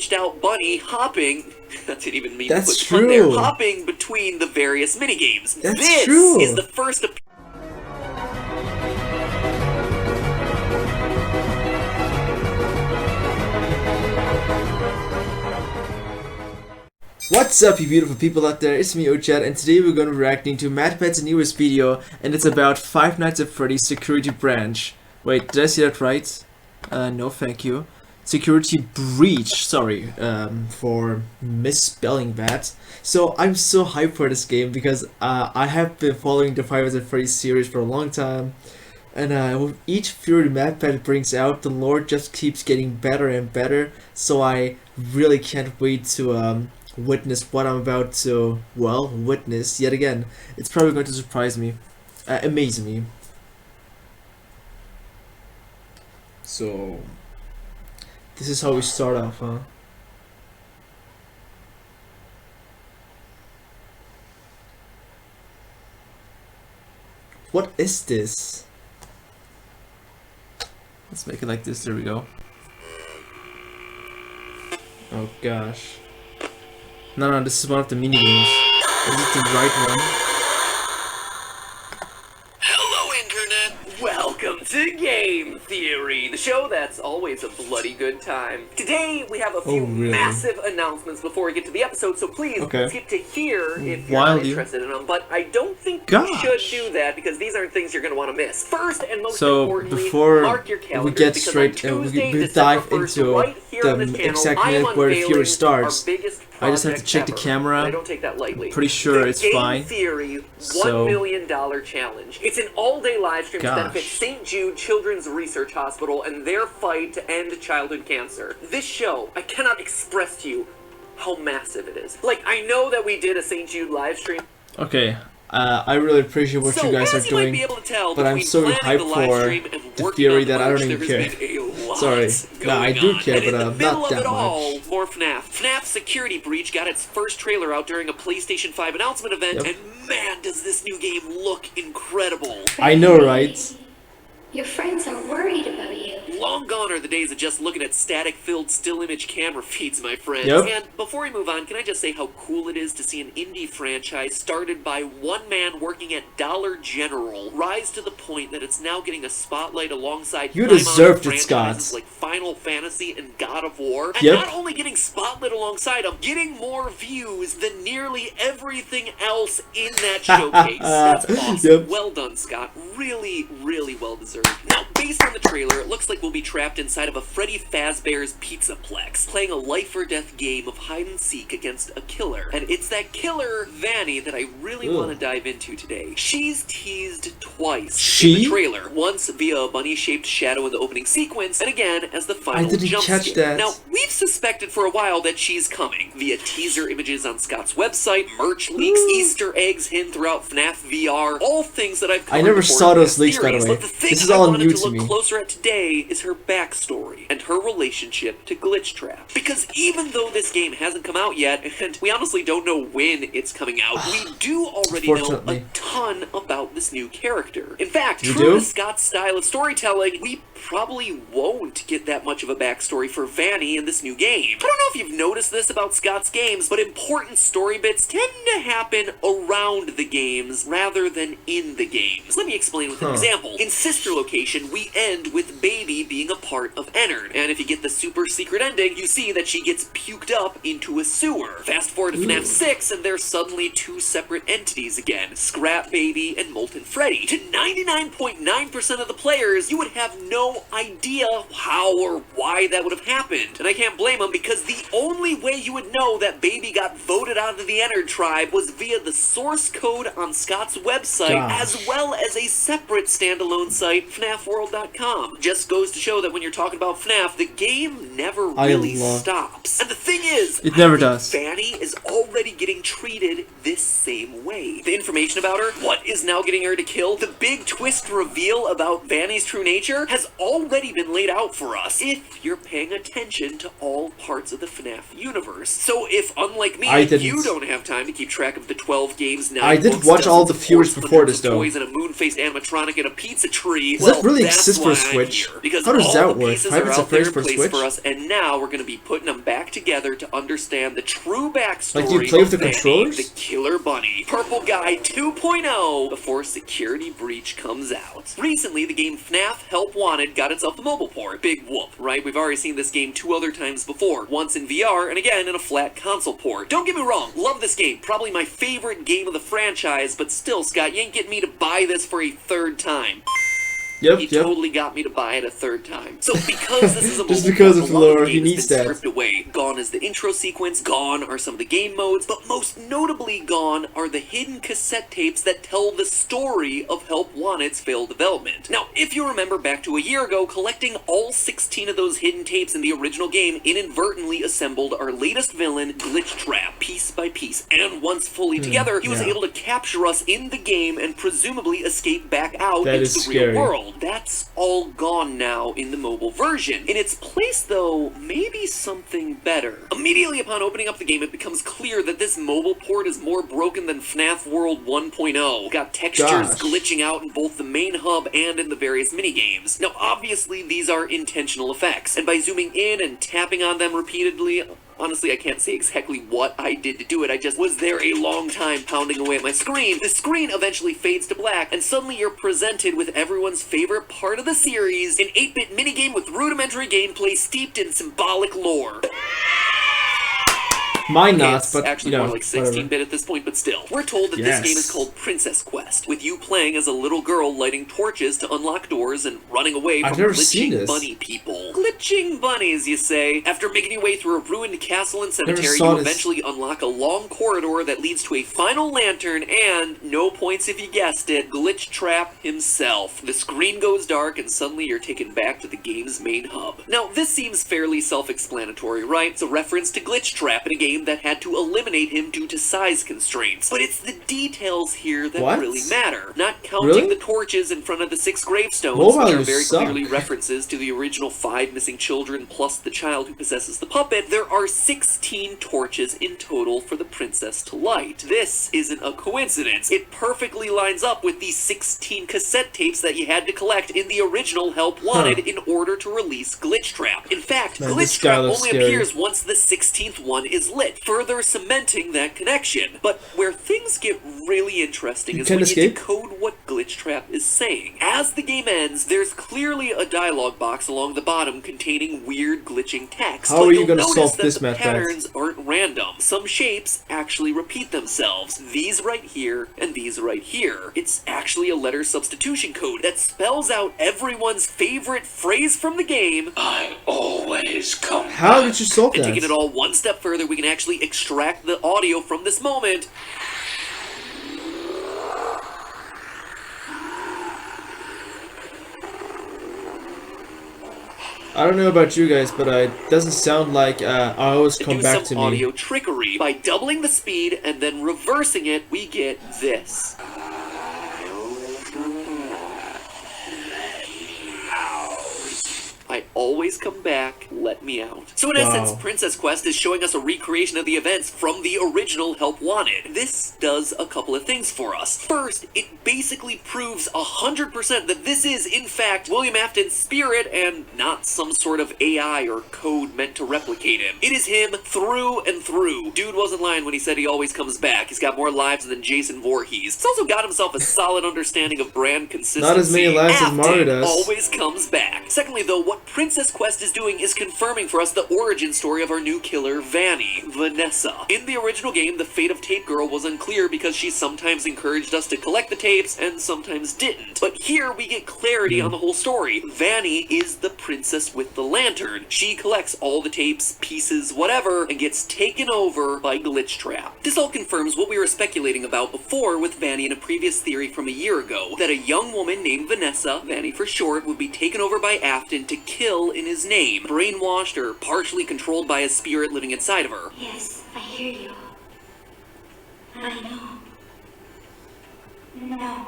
glitched out bunny hopping. That didn't even mean That's to put fun there. true. Hopping between the various minigames. That's this true. is the first. What's up, you beautiful people out there? It's me, UitchatZero, and today we're going to be reacting to MatPat's newest video, and it's about Five Nights at Freddy's Security Branch. Wait, did I say that right? No, thank you. Security Breach, sorry, for misspelling that. So, I'm so hyped for this game because I have been following the Five Nights at Freddy's series for a long time. And with each Fury MatPat brings out, the lore just keeps getting better and better. So I really can't wait to witness what I'm about to, well, witness yet again. It's probably going to surprise me, amaze me. So, this is how we start off, huh? What is this? Let's make it like this, there we go. Oh gosh. No, this is one of the mini games. Is it the right one? Hello, Internet! Welcome to Game Theory, the show that's always a bloody good time. Today, we have a few massive announcements before we get to the episode, so please skip to here if you're not interested in them. But I don't think you should do that because these aren't things you're going to want to miss. First and most importantly, mark your calendars, we get straight and we dive into right the exact minute where the Fury starts, I just have to check the camera. I don't take that lightly. Pretty sure it's fine. Game Theory $1 million challenge. It's an all-day live stream to benefit St. Jude Children's Research Hospital and their fight to end childhood cancer. This show, I cannot express to you how massive it is. Like, I know that we did a St. Jude live stream. Okay, I really appreciate what you guys are doing, but I'm so hyped for the theory that I don't even care. Sorry, no, I do care, but not that much. More FNAF. FNAF Security Breach got its first trailer out during a PlayStation 5 announcement event, and man, does this new game look incredible. I know, right? Your friends are worried about you. Long gone are the days of just looking at static-filled still image camera feeds, my friends. And before we move on, can I just say how cool it is to see an indie franchise started by one man working at Dollar General rise to the point that it's now getting a spotlight alongside you deserved it, Scott. Like Final Fantasy and God of War. And not only getting spotlight alongside them, getting more views than nearly everything else in that showcase. That's awesome. Well done, Scott. Really, really well deserved. Now, based on the trailer, it looks like we'll be trapped inside of a Freddy Fazbear's Pizzaplex, playing a life-or-death game of hide-and-seek against a killer. And it's that killer, Vanny, that I really want to dive into today. She's teased twice in the trailer. Once via a bunny-shaped shadow in the opening sequence, and again as the final jump scare. Now, we've suspected for a while that she's coming, via teaser images on Scott's website, merch leaks, Easter eggs hidden throughout FNAF VR, all things that I've covered. I never saw those leaks, by the way. This is all new to me. Closer at today is her backstory and her relationship to Glitchtrap. Because even though this game hasn't come out yet, and we honestly don't know when it's coming out, we do already know a ton about this new character. In fact, true to Scott's style of storytelling, we probably won't get that much of a backstory for Vanny in this new game. I don't know if you've noticed this about Scott's games, but important story bits tend to happen around the games rather than in the games. Let me explain with an example. In Sister Location, we end with Baby being a part of Ennard, and if you get the super secret ending, you see that she gets puked up into a sewer. Fast forward to FNAF 6, and there's suddenly two separate entities again, Scrap Baby and Molten Freddy. To 99.9% of the players, you would have no idea how or why that would have happened. And I can't blame them, because the only way you would know that Baby got voted out of the Ennard tribe was via the source code on Scott's website, as well as a separate standalone site, FNAFworld.com. Just goes to show that when you're talking about FNAF, the game never really stops. And the thing is, it never does. Vanny is already getting treated this same way. The information about her, what is now getting her to kill, the big twist reveal about Vanny's true nature has already been laid out for us if you're paying attention to all parts of the FNAF universe. So if, unlike me, you don't have time to keep track of the 12 games, 9 I did books, watch all the viewers before this, though. toys and a moon-faced animatronic and a pizza tree. Does that really exist for a Switch? How does that work? Five is a phrase for Switch? For us, and now we're going to be putting them back together to understand the true backstory. Like, do you play with the Vanny, controllers? the Killer Bunny, Purple Guy 2.0, before Security Breach comes out. Recently, the game FNAF Help Wanted got itself the mobile port. Big whoop, right? We've already seen this game 2 other times before, once in VR and again in a flat console port. Don't get me wrong, love this game, probably my favorite game of the franchise, but still, Scott, you ain't getting me to buy this for a 3rd time. He totally got me to buy it a 3rd time. So because this is a just because of lore, he needs that. Stripped away. Gone is the intro sequence, gone are some of the game modes, but most notably gone are the hidden cassette tapes that tell the story of Help Wanted's failed development. Now, if you remember back to a year ago, collecting all 16 of those hidden tapes in the original game inadvertently assembled our latest villain, Glitchtrap, piece by piece. And once fully together, he was able to capture us in the game and presumably escape back out into the real world. That's all gone now in the mobile version. In its place, though, maybe something better. Immediately upon opening up the game, it becomes clear that this mobile port is more broken than FNAF World 1.0. Got textures glitching out in both the main hub and in the various minigames. Now, obviously, these are intentional effects, and by zooming in and tapping on them repeatedly, honestly, I can't say exactly what I did to do it. I just was there a long time pounding away at my screen. The screen eventually fades to black, and suddenly you're presented with everyone's favorite part of the series, an 8-bit minigame with rudimentary gameplay steeped in symbolic lore. Mine not, it's but actually more like 16-bit at this point, but still. We're told that this game is called Princess Quest, with you playing as a little girl lighting torches to unlock doors and running away from glitching bunny people. Glitching bunnies, you say? After making your way through a ruined castle and cemetery, you eventually unlock a long corridor that leads to a final lantern and, no points if you guessed it, Glitchtrap himself. The screen goes dark and suddenly you're taken back to the game's main hub. Now, this seems fairly self-explanatory, right? It's a reference to Glitchtrap in a game that had to eliminate him due to size constraints. But it's the details here that really matter. Not counting the torches in front of the 6 gravestones, which are very clearly references to the original 5 missing children plus the child who possesses the puppet. There are 16 torches in total for the princess to light. This isn't a coincidence. It perfectly lines up with the 16 cassette tapes that you had to collect in the original Help Wanted in order to release Glitchtrap. In fact, Glitchtrap only appears once the 16th one is lit, further cementing that connection. But where things get really interesting is when you decode what Glitchtrap is saying. As the game ends, there's clearly a dialogue box along the bottom containing weird glitching text. How are you going to solve this, Matt? Patterns aren't random. Some shapes actually repeat themselves. These right here and these right here. It's actually a letter substitution code that spells out everyone's favorite phrase from the game. I always come back. How did you solve that? And taking it all one step further, we can actually extract the audio from this moment. I don't know about you guys, but it doesn't sound like I always come back to me. Audio trickery. By doubling the speed and then reversing it, we get this. I always come back, let me out. So in essence, Princess Quest is showing us a recreation of the events from the original Help Wanted. This does a couple of things for us. First, it basically proves 100% that this is, in fact, William Afton's spirit and not some sort of AI or code meant to replicate him. It is him through and through. Dude wasn't lying when he said he always comes back. He's got more lives than Jason Voorhees. He's also got himself a solid understanding of brand consistency. Not as many lives as Mario does. Always comes back. Secondly, though, what Princess Quest is doing is confirming for us the origin story of our new killer, Vanny, Vanessa. In the original game, the fate of Tape Girl was unclear because she sometimes encouraged us to collect the tapes and sometimes didn't. But here we get clarity on the whole story. Vanny is the princess with the lantern. She collects all the tapes, pieces, whatever, and gets taken over by Glitchtrap. This all confirms what we were speculating about before with Vanny in a previous theory from a year ago, that a young woman named Vanessa, Vanny for short, would be taken over by Afton to kill in his name, brainwashed or partially controlled by a spirit living inside of her. Yes, I hear you. I know. No.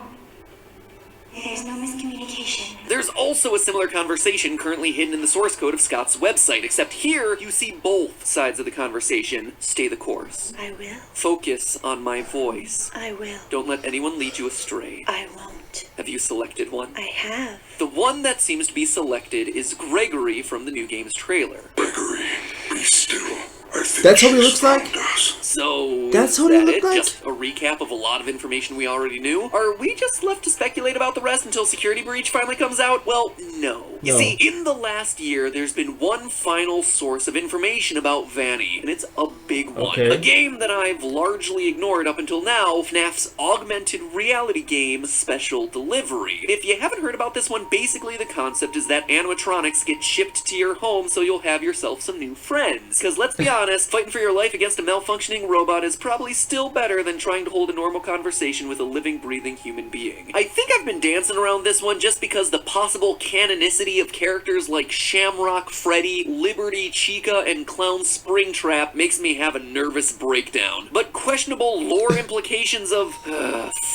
There's no miscommunication. There's also a similar conversation currently hidden in the source code of Scott's website, except here you see both sides of the conversation. Stay the course. I will. Focus on my voice. I will. Don't let anyone lead you astray. I won't. Have you selected one? I have. The one that seems to be selected is Gregory from the new game's trailer. Gregory, be still. I think That's what he she's looks like? found us. So, That's is what he that looked it? like? Just a recap of a lot of information we already knew? Are we just left to speculate about the rest until Security Breach finally comes out? Well, no. You No. see, in the last year, there's been one final source of information about Vanny, and it's a big one. Okay. A game that I've largely ignored up until now, FNAF's augmented reality game Special Delivery. If you haven't heard about this one, basically the concept is that animatronics get shipped to your home so you'll have yourself some new friends. Because let's be honest, fighting for your life against a malfunctioning robot is probably still better than trying to hold a normal conversation with a living, breathing human being. I think I've been dancing around this one just because the possible canonicity of characters like Shamrock Freddy, Liberty Chica, and Clown Springtrap makes me have a nervous breakdown. But questionable lore implications of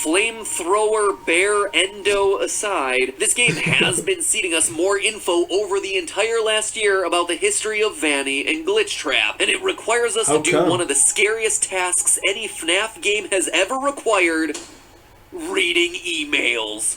flamethrower bear endo aside, this game has been seeding us more info over the entire last year about the history of Vanny and Glitchtrap, and it requires us How to do come? one of the scariest tasks any FNAF game has ever required: reading emails.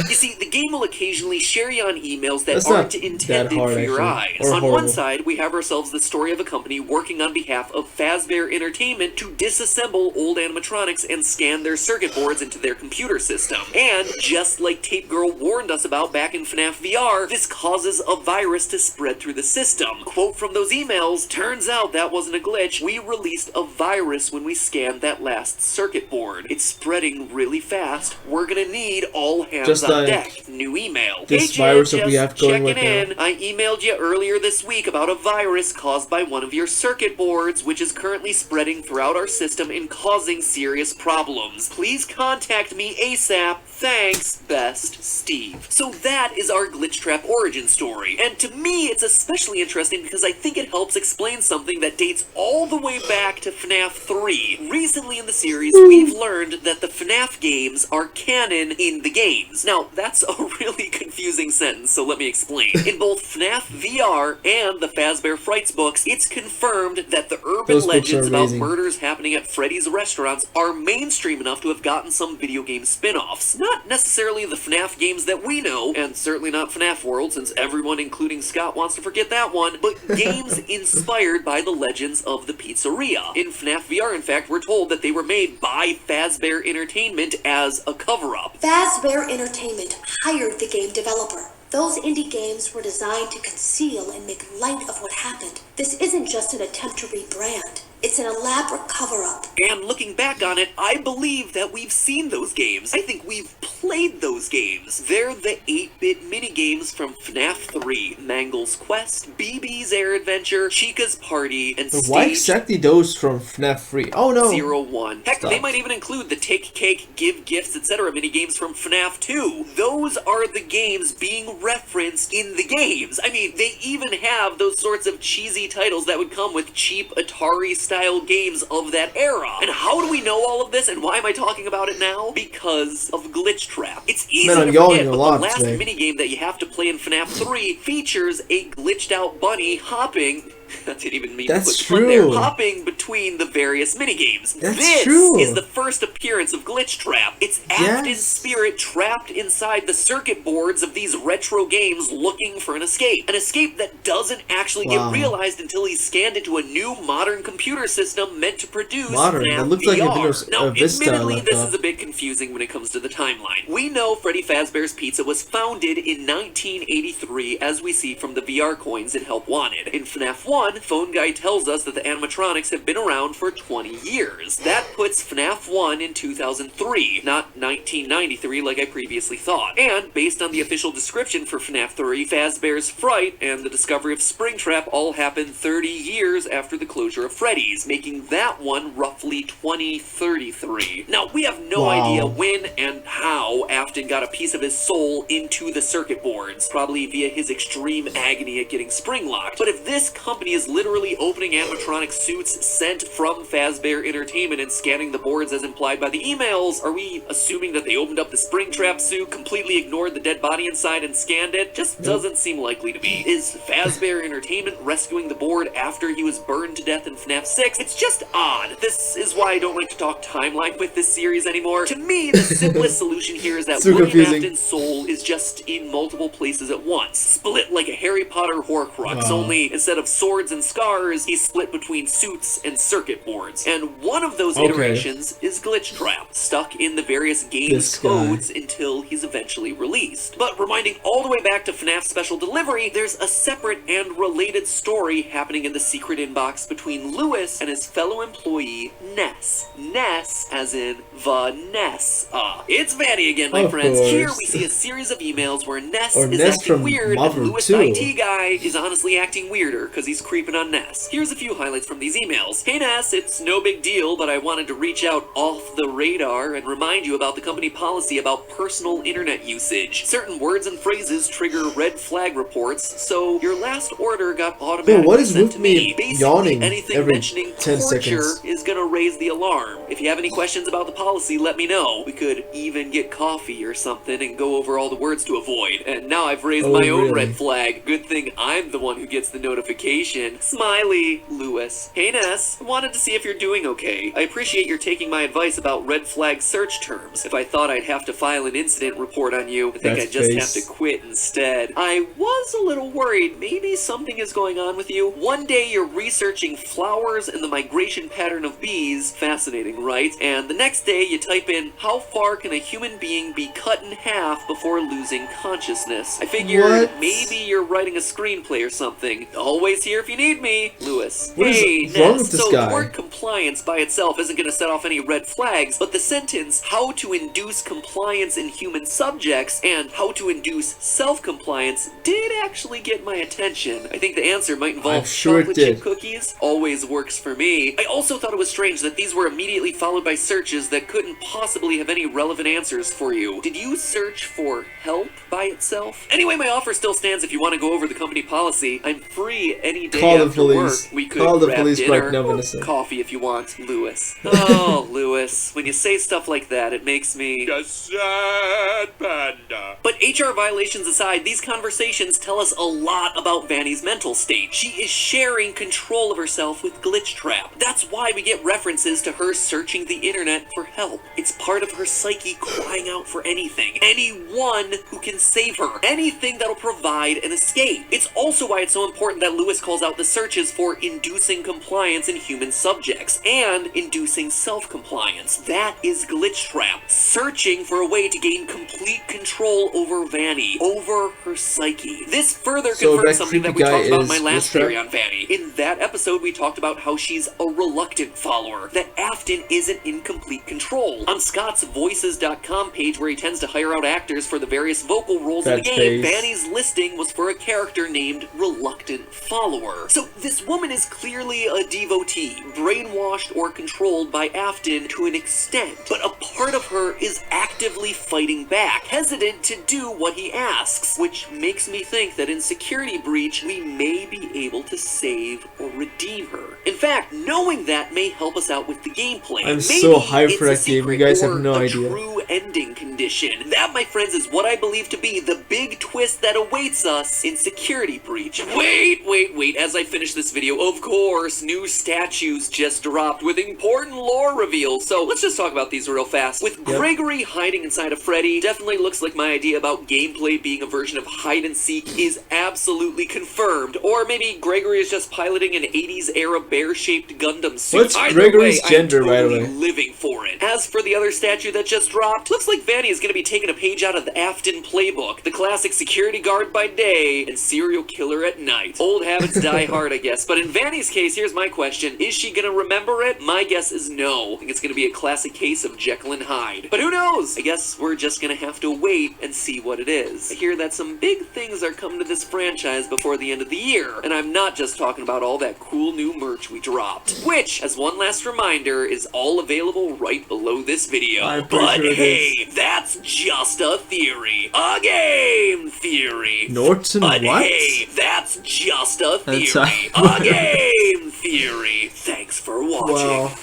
You see, the game will occasionally share you on emails that That's aren't not intended that hard, for your actually, eyes. or On one horrible. side, we have ourselves the story of a company working on behalf of Fazbear Entertainment to disassemble old animatronics and scan their circuit boards into their computer system. And, just like Tape Girl warned us about back in FNAF VR, this causes a virus to spread through the system. Quote from those emails, "Turns out that wasn't a glitch. We released a virus when we scanned that last circuit board. It's spreading really fast. We're gonna need all hands Just on like deck." New email. this "Hey, Jen, virus that we just have going checking right now. in. I emailed you earlier this week about a virus caused by one of your circuit boards, which is currently spreading throughout our system and causing serious problems. Please contact me ASAP. Thanks, best, Steve." So that is our Glitchtrap origin story. And to me, it's especially interesting because I think it helps explain something that dates all the way back to FNAF 3. Recently in the series, we've learned that the FNAF games are canon in the games. Now, that's a really confusing sentence, so let me explain. In both FNAF VR and the Fazbear Frights books, it's confirmed that the urban Those books legends are about amazing. murders happening at Freddy's restaurants are mainstream enough to have gotten some video game spin-offs. Not necessarily the FNAF games that we know, and certainly not FNAF World, since everyone, including Scott, wants to forget that one, but games inspired by the legends of the pizzeria. In FNAF VR, in fact, we're told that they were made by Fazbear Entertainment as a cover-up. Fazbear Entertainment hired the game developer. Those indie games were designed to conceal and make light of what happened. This isn't just an attempt to rebrand. It's an elaborate cover-up. And looking back on it, I believe that we've seen those games. I think we've played those games. They're the 8-bit minigames from FNAF 3, Mangle's Quest, BB's Air Adventure, Chica's Party, and Why Stage exactly those from FNAF 3? Oh no! 01. Heck, Stop. they might even include the Take Cake, Give Gifts, etc. minigames from FNAF 2. Those are the games being referenced in the games. I mean, they even have those sorts of cheesy titles that would come with cheap Atari-style games of that era. And how do we know all of this, and why am I talking about it now? Because of Glitchtrap. It's easy Man, I'm to yawning forget, a but lot the last today. minigame that you have to play in FNAF 3 features a glitched-out bunny hopping... I didn't even mean That's to put fun there. true. Hopping between the various minigames. That's this true. is the first appearance of Glitchtrap. It's Afton's Yes. spirit trapped inside the circuit boards of these retro games looking for an escape. An escape that doesn't actually Wow. get realized until he's scanned into a new modern computer system meant to produce Modern? FNAF That looks like a VR. Windows- Now, Vista admittedly, this laptop. is a bit confusing when it comes to the timeline. We know Freddy Fazbear's Pizza was founded in 1983, as we see from the VR coins in Help Wanted. In FNAF 1, Phone Guy tells us that the animatronics have been around for 20 years. That puts FNAF 1 in 2003, not 1993 like I previously thought. And, based on the official description for FNAF 3, Fazbear's Fright and the discovery of Springtrap all happened 30 years after the closure of Freddy's, making that one roughly 2033. Now, we have no Wow. idea when and how Afton got a piece of his soul into the circuit boards, probably via his extreme agony at getting spring locked. But if this company company is literally opening animatronic suits sent from Fazbear Entertainment and scanning the boards as implied by the emails, are we assuming that they opened up the Springtrap suit, completely ignored the dead body inside, and scanned it? Just doesn't seem likely to me. Is Fazbear Entertainment rescuing the board after he was burned to death in FNAF 6? It's just odd. This is why I don't like to talk timeline with this series anymore. To me, the simplest solution here is that William Afton's soul is just in multiple places at once, split like a Harry Potter Horcrux, only instead of swords and scars, he's split between suits and circuit boards. And one of those iterations is Glitchtrap, stuck in the various game's codes until he's eventually released. But reminding all the way back to FNAF Special Delivery, there's a separate and related story happening in the secret inbox between Lewis and his fellow employee, Ness. Ness, as in Vanessa. It's Vanny again, my friends. Here we see a series of emails where Ness is acting weird, and Lewis, the IT guy, is honestly acting weirder because he's creeping on Ness. Here's a few highlights from these emails. Hey Ness, it's no big deal, but I wanted to reach out off the radar and remind you about the company policy about personal internet usage. Certain words and phrases trigger red flag reports, so your last order got automatically sent to me. Basically, anything mentioning torture is gonna raise the alarm. If you have any questions about the policy, let me know. We could even get coffee or something and go over all the words to avoid. And now I've raised my own red flag. Good thing I'm the one who gets the notification. Smiley, Lewis. Hey Ness, wanted to see if you're doing okay. I appreciate your taking my advice about red flag search terms. If I thought I'd have to file an incident report on you, I think I'd just have to quit instead. I was a little worried. Maybe something is going on with you. One day you're researching flowers and the migration pattern of bees. Fascinating, right? And the next day you type in, how far can a human being be cut in half before losing consciousness? I figured maybe you're writing a screenplay or something. Always here if you need me, Lewis. Hey, Ness. So the word compliance by itself isn't going to set off any red flags, but the sentence, how to induce compliance in human subjects and how to induce self-compliance did actually get my attention. I think the answer might involve chocolate chip cookies. Always works for me. I also thought it was strange that these were immediately followed by searches that couldn't possibly have any relevant answers for you. Did you search for help by itself? Anyway, my offer still stands if you want to go over the company policy. I'm free any day after work. We could grab dinner or coffee if you want, Lewis. Oh, Lewis, when you say stuff like that, it makes me a sad panda. But HR violations aside, these conversations tell us a lot about Vanny's mental state. She is sharing control of herself with Glitchtrap. That's why we get references to her searching the internet for help. It's part of her psyche crying out for anything. Anyone who can save her. Anything that'll provide an escape. It's also why it's so important that Lewis calls out the searches for inducing compliance in human subjects and inducing self-compliance. That is Glitchtrap, searching for a way to gain complete control over Vanny, over her psyche. This further confirms something that we talked about in my last theory on Vanny. In that episode, we talked about how she's a reluctant follower, that Afton isn't in complete control. On Scott's Voices.com page, where he tends to hire out actors for the various vocal roles in the game, Vanny's listing was for a character named Reluctant Follower. So this woman is clearly a devotee, brainwashed or controlled by Afton to an extent, but a part of her is actively fighting back, hesitant to do what he asks, which makes me think that in Security Breach, we may be able to save or redeem her. In fact, knowing that may help us out with the gameplay. I'm so hyped for that game, you guys have no idea. True ending condition. That, my friends, is what I believe to be the big twist that awaits us in Security Breach. Wait, as I finish this video, of course, new statues just dropped with important lore reveals, so let's just talk about these real fast. With Gregory hiding inside of Freddy, definitely looks like my idea about gameplay being a version of hide and seek is absolutely confirmed. Or maybe Gregory is just piloting an 80s era bear-shaped Gundam suit. What's Gregory's gender, by the way? Living for it. As for the other statue that just dropped, looks like Vanny is going to be taking a page out of the Afton playbook. The classic security guard by day and serial killer at night. Old habits die hard, I guess. But in Vanny's case, here's my question. Is she going to remember it? My guess is no. I think it's going to be a classic case of Jekyll and Hyde. But who knows? I guess we're just going to have to wait and see what it is. I hear that some big things are coming to this franchise before the end of the year. And I'm not just talking about all that cool new merch we dropped. Which, as one last reminder, is all available right below this video. But hey, that's just a theory. A game theory. Norton, but what? Hey, that's just a theory. theory. time. A game theory. Thanks for watching. Wow,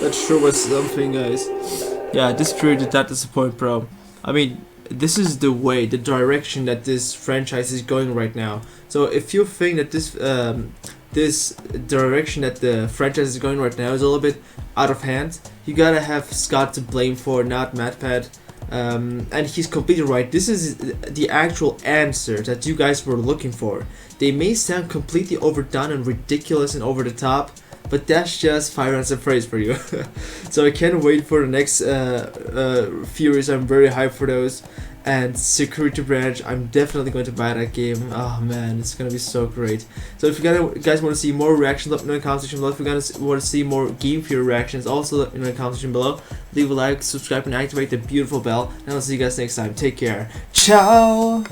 that sure was something, guys. Yeah, this period did not disappoint, bro. I mean, this is the way, the direction that this franchise is going right now. So if you think that this direction that the franchise is going right now is a little bit out of hand, you gotta have Scott to blame for, not MatPat. And he's completely right. This is the actual answer that you guys were looking for. They may sound completely overdone and ridiculous and over the top, but that's just 5 Nights at Freddy's for you. So I can't wait for the next Furies. I'm very hyped for those. And Security Branch, I'm definitely going to buy that game. Oh man, it's gonna be so great. So if you guys want to see more reactions, let me know in the comment section below. If you guys want to see more Game Theory reactions, also let me know in the comment section below. Leave a like, subscribe, and activate the beautiful bell. And I'll see you guys next time. Take care. Ciao!